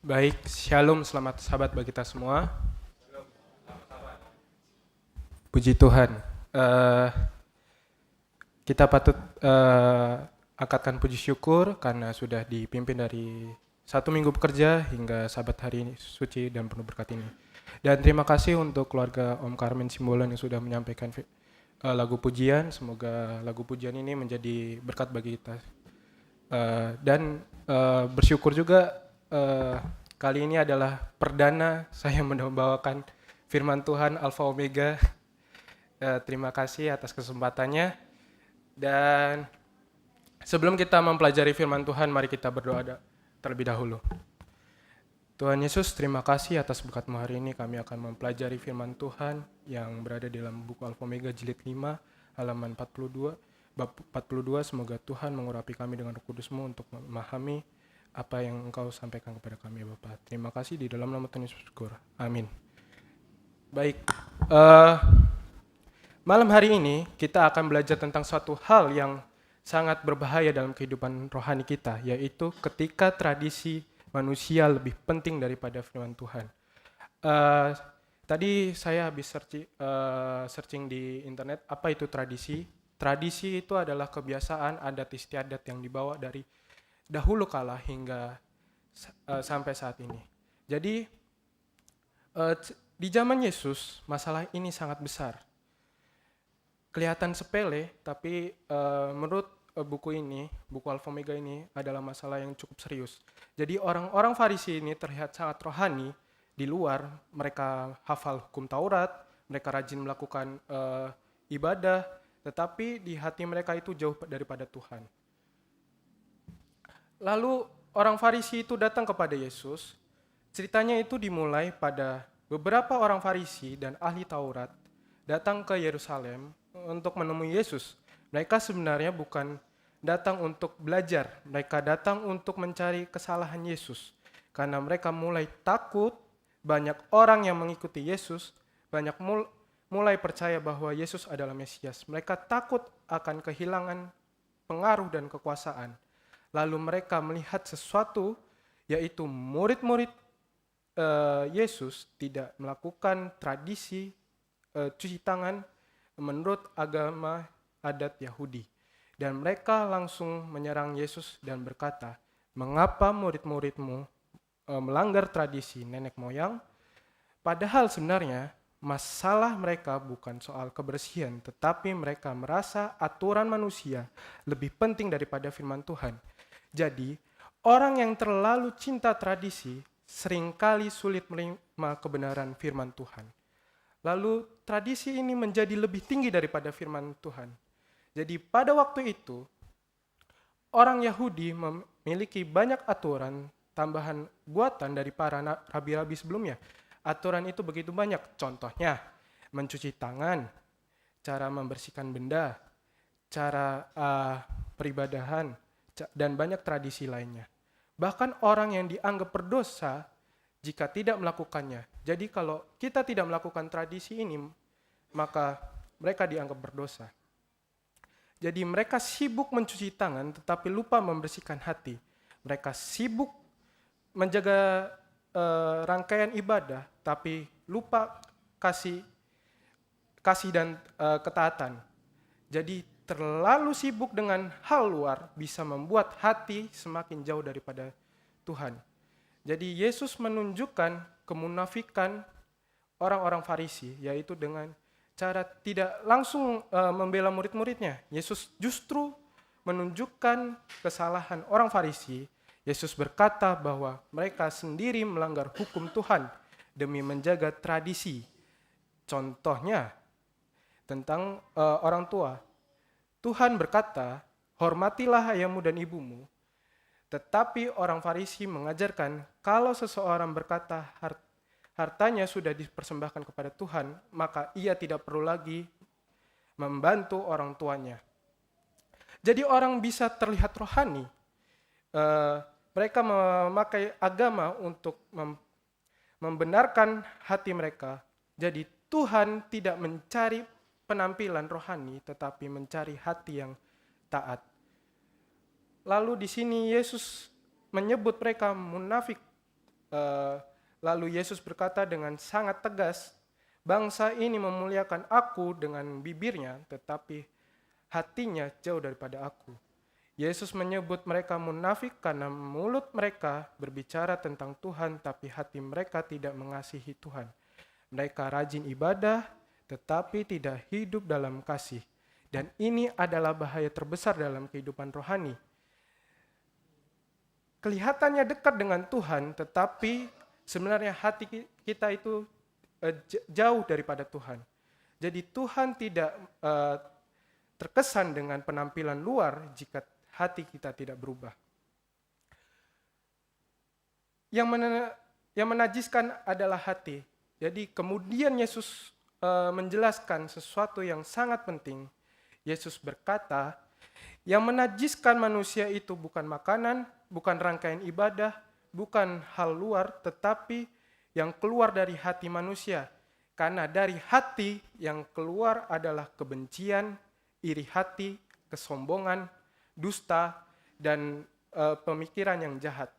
Baik, shalom, selamat sahabat bagi kita semua. Puji Tuhan. Eh, kita patut angkatkan puji syukur karena sudah dipimpin dari 1 minggu bekerja hingga sabat hari suci dan penuh berkat ini. Dan terima kasih untuk keluarga Om Karmen Simbolon yang sudah menyampaikan lagu pujian. Semoga lagu pujian ini menjadi berkat bagi kita. Dan bersyukur juga kali ini adalah perdana saya membawakan firman Tuhan Alfa Omega. Terima kasih atas kesempatannya. Dan sebelum kita mempelajari firman Tuhan, mari kita berdoa terlebih dahulu. Tuhan Yesus, terima kasih atas berkat-Mu hari ini. Kami akan mempelajari firman Tuhan yang berada di dalam buku Alfa Omega jilid 5, halaman 42. Bab 42, semoga Tuhan mengurapi kami dengan Roh Kudus-Mu untuk memahami apa yang Engkau sampaikan kepada kami, Bapa. Terima kasih di dalam nama Tuhan Yesus syukur. Amin. Baik, malam hari ini kita akan belajar tentang suatu hal yang sangat berbahaya dalam kehidupan rohani kita, yaitu ketika tradisi manusia lebih penting daripada firman Tuhan. Tadi saya habis searching di internet, apa itu tradisi? Tradisi itu adalah kebiasaan adat istiadat yang dibawa dari dahulu kala hingga sampai saat ini. Jadi di zaman Yesus masalah ini sangat besar. Kelihatan sepele, tapi menurut buku ini, buku Alfa Omega ini adalah masalah yang cukup serius. Jadi orang-orang Farisi ini terlihat sangat rohani di luar, mereka hafal hukum Taurat, mereka rajin melakukan ibadah, tetapi di hati mereka itu jauh daripada Tuhan. Lalu orang Farisi itu datang kepada Yesus. Ceritanya itu dimulai pada beberapa orang Farisi dan ahli Taurat datang ke Yerusalem untuk menemui Yesus. Mereka sebenarnya bukan datang untuk belajar, mereka datang untuk mencari kesalahan Yesus. Karena mereka mulai takut, banyak orang yang mengikuti Yesus, banyak mulai percaya bahwa Yesus adalah Mesias. Mereka takut akan kehilangan pengaruh dan kekuasaan. Lalu mereka melihat sesuatu, yaitu murid-murid Yesus tidak melakukan tradisi cuci tangan menurut agama adat Yahudi. Dan mereka langsung menyerang Yesus dan berkata, "Mengapa murid-muridmu melanggar tradisi nenek moyang?" Padahal sebenarnya masalah mereka bukan soal kebersihan, tetapi mereka merasa aturan manusia lebih penting daripada firman Tuhan. Jadi, orang yang terlalu cinta tradisi seringkali sulit menerima kebenaran firman Tuhan. Lalu tradisi ini menjadi lebih tinggi daripada firman Tuhan. Jadi pada waktu itu, orang Yahudi memiliki banyak aturan tambahan buatan dari para rabi-rabi sebelumnya. Aturan itu begitu banyak, contohnya mencuci tangan, cara membersihkan benda, cara peribadahan, dan banyak tradisi lainnya. Bahkan orang yang dianggap berdosa jika tidak melakukannya. Jadi kalau kita tidak melakukan tradisi ini, maka mereka dianggap berdosa. Jadi mereka sibuk mencuci tangan tetapi lupa membersihkan hati. Mereka sibuk menjaga rangkaian ibadah tapi lupa kasih dan ketaatan. Jadi terlalu sibuk dengan hal luar bisa membuat hati semakin jauh daripada Tuhan. Jadi Yesus menunjukkan kemunafikan orang-orang Farisi, yaitu dengan cara tidak langsung membela murid-muridnya. Yesus justru menunjukkan kesalahan orang Farisi. Yesus berkata bahwa mereka sendiri melanggar hukum Tuhan demi menjaga tradisi. Contohnya tentang orang tua. Tuhan berkata, "Hormatilah ayahmu dan ibumu." Tetapi orang Farisi mengajarkan kalau seseorang berkata hartanya sudah dipersembahkan kepada Tuhan, maka ia tidak perlu lagi membantu orang tuanya. Jadi orang bisa terlihat rohani. Mereka memakai agama untuk membenarkan hati mereka. Jadi Tuhan tidak mencari penampilan rohani, tetapi mencari hati yang taat. Lalu di sini Yesus menyebut mereka munafik Lalu Yesus berkata dengan sangat tegas, bangsa ini memuliakan aku dengan bibirnya, tetapi hatinya jauh daripada aku. Yesus menyebut mereka munafik karena mulut mereka berbicara tentang Tuhan, tapi hati mereka tidak mengasihi Tuhan. Mereka rajin ibadah, tetapi tidak hidup dalam kasih. Dan ini adalah bahaya terbesar dalam kehidupan rohani. Kelihatannya dekat dengan Tuhan, tetapi sebenarnya hati kita itu jauh daripada Tuhan. Jadi Tuhan tidak terkesan dengan penampilan luar jika hati kita tidak berubah. Yang menajiskan adalah hati. Jadi kemudian Yesus menjelaskan sesuatu yang sangat penting. Yesus berkata, yang menajiskan manusia itu bukan makanan, bukan rangkaian ibadah, bukan hal luar, tetapi yang keluar dari hati manusia. Karena dari hati yang keluar adalah kebencian, iri hati, kesombongan, dusta, dan pemikiran yang jahat.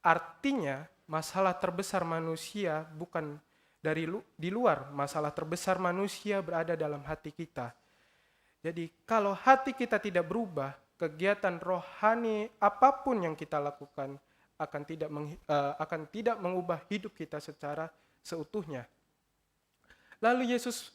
Artinya, masalah terbesar manusia bukan di luar, masalah terbesar manusia berada dalam hati kita. Jadi, kalau hati kita tidak berubah, kegiatan rohani apapun yang kita lakukan akan tidak mengubah hidup kita secara seutuhnya. Lalu Yesus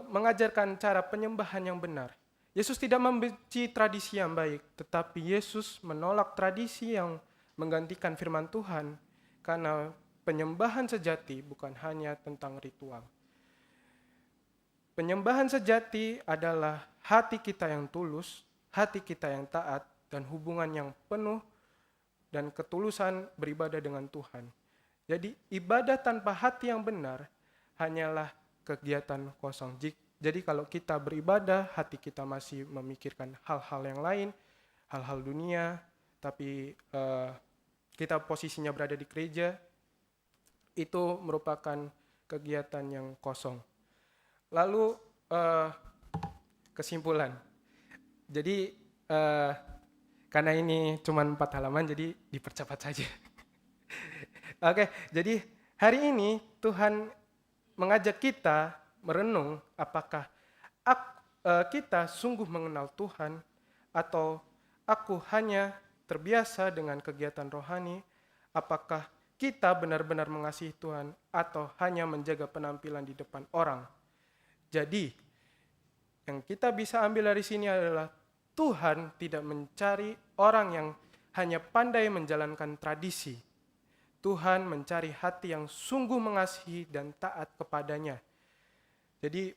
mengajarkan cara penyembahan yang benar. Yesus tidak membenci tradisi yang baik, tetapi Yesus menolak tradisi yang menggantikan firman Tuhan, karena penyembahan sejati bukan hanya tentang ritual. Penyembahan sejati adalah hati kita yang tulus, hati kita yang taat, dan hubungan yang penuh dan ketulusan beribadah dengan Tuhan. Jadi ibadah tanpa hati yang benar hanyalah kegiatan kosong. Jadi kalau kita beribadah, hati kita masih memikirkan hal-hal yang lain, hal-hal dunia, tapi kita posisinya berada di gereja, itu merupakan kegiatan yang kosong. Lalu kesimpulan. Jadi karena ini cuma 4 halaman, jadi dipercepat saja. Oke, jadi hari ini Tuhan mengajak kita merenung apakah kita sungguh mengenal Tuhan, atau aku hanya terbiasa dengan kegiatan rohani. Apakah kita benar-benar mengasihi Tuhan atau hanya menjaga penampilan di depan orang. Jadi yang kita bisa ambil dari sini adalah Tuhan tidak mencari orang yang hanya pandai menjalankan tradisi. Tuhan mencari hati yang sungguh mengasihi dan taat kepadanya. Jadi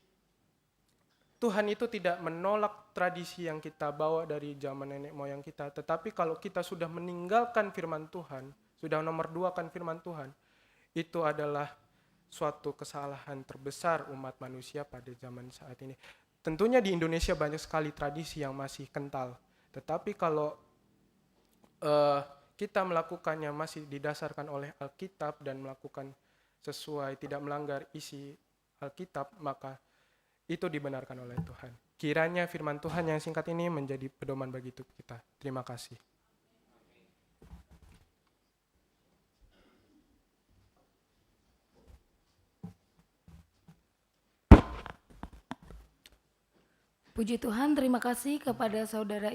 Tuhan itu tidak menolak tradisi yang kita bawa dari zaman nenek moyang kita, tetapi kalau kita sudah meninggalkan firman Tuhan, sudah nomor 2kan firman Tuhan, itu adalah suatu kesalahan terbesar umat manusia pada zaman saat ini. Tentunya di Indonesia banyak sekali tradisi yang masih kental, tetapi kalau kita melakukannya masih didasarkan oleh Alkitab dan melakukan sesuai, tidak melanggar isi Alkitab, maka itu dibenarkan oleh Tuhan. Kiranya firman Tuhan yang singkat ini menjadi pedoman bagi hidup kita. Terima kasih. Puji Tuhan, terima kasih kepada saudara